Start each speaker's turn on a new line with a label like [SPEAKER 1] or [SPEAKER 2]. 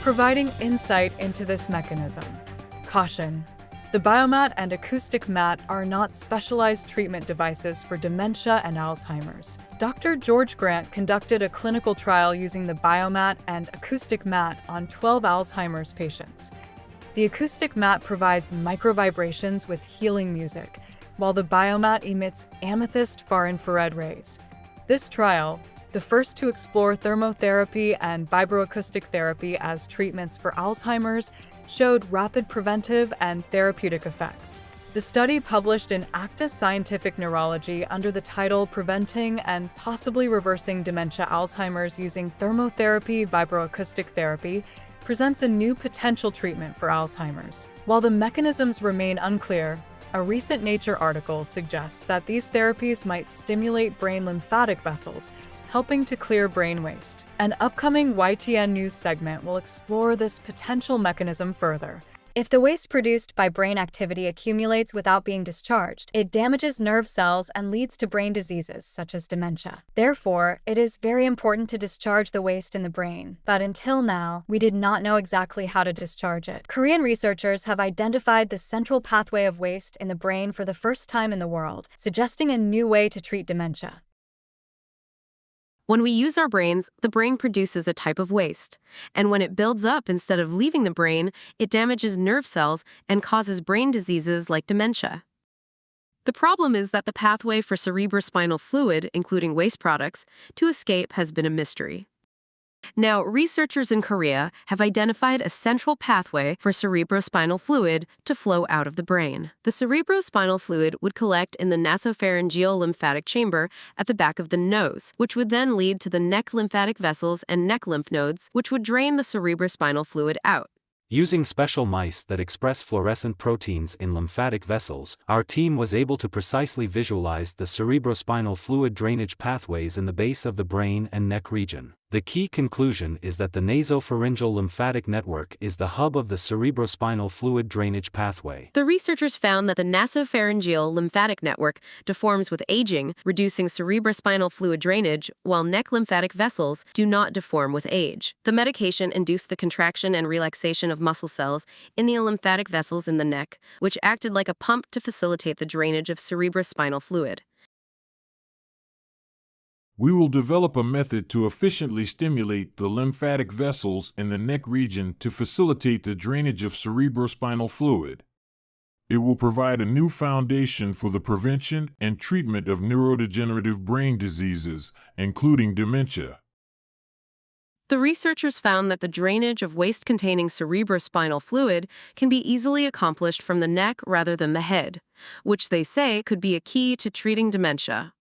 [SPEAKER 1] providing insight into this mechanism. Caution: the Biomat and Acoustic Mat are not specialized treatment devices for dementia and Alzheimer's. Dr. George Grant conducted a clinical trial using the Biomat and Acoustic Mat on 12 Alzheimer's patients. The acoustic mat provides microvibrations with healing music, while the Biomat emits amethyst far-infrared rays. This trial, the first to explore thermotherapy and vibroacoustic therapy as treatments for Alzheimer's, showed rapid preventive and therapeutic effects. The study, published in Acta Scientific Neurology under the title Preventing and Possibly Reversing Dementia Alzheimer's Using Thermotherapy Vibroacoustic Therapy, presents a new potential treatment for Alzheimer's. While the mechanisms remain unclear, a recent Nature article suggests that these therapies might stimulate brain lymphatic vessels, helping to clear brain waste. An upcoming YTN News segment will explore this potential mechanism further. If the waste produced by brain activity accumulates without being discharged, it damages nerve cells and leads to brain diseases such as dementia. Therefore, it is very important to discharge the waste in the brain. But until now, we did not know exactly how to discharge it. Korean researchers have identified the central pathway of waste in the brain for the first time in the world, suggesting a new way to treat dementia.
[SPEAKER 2] When we use our brains, the brain produces a type of waste. And when it builds up instead of leaving the brain, it damages nerve cells and causes brain diseases like dementia. The problem is that the pathway for cerebrospinal fluid, including waste products, to escape has been a mystery. Now, researchers in Korea have identified a central pathway for cerebrospinal fluid to flow out of the brain. The cerebrospinal fluid would collect in the nasopharyngeal lymphatic chamber at the back of the nose, which would then lead to the neck lymphatic vessels and neck lymph nodes, which would drain the cerebrospinal fluid out.
[SPEAKER 3] Using special mice that express fluorescent proteins in lymphatic vessels, our team was able to precisely visualize the cerebrospinal fluid drainage pathways in the base of the brain and neck region. The key conclusion is that the nasopharyngeal lymphatic network is the hub of the cerebrospinal fluid drainage pathway.
[SPEAKER 2] The researchers found that the nasopharyngeal lymphatic network deforms with aging, reducing cerebrospinal fluid drainage, while neck lymphatic vessels do not deform with age. The medication induced the contraction and relaxation of muscle cells in the lymphatic vessels in the neck, which acted like a pump to facilitate the drainage of cerebrospinal fluid.
[SPEAKER 4] We will develop a method to efficiently stimulate the lymphatic vessels in the neck region to facilitate the drainage of cerebrospinal fluid. It will provide a new foundation for the prevention and treatment of neurodegenerative brain diseases, including dementia.
[SPEAKER 2] The researchers found that the drainage of waste-containing cerebrospinal fluid can be easily accomplished from the neck rather than the head, which they say could be a key to treating dementia.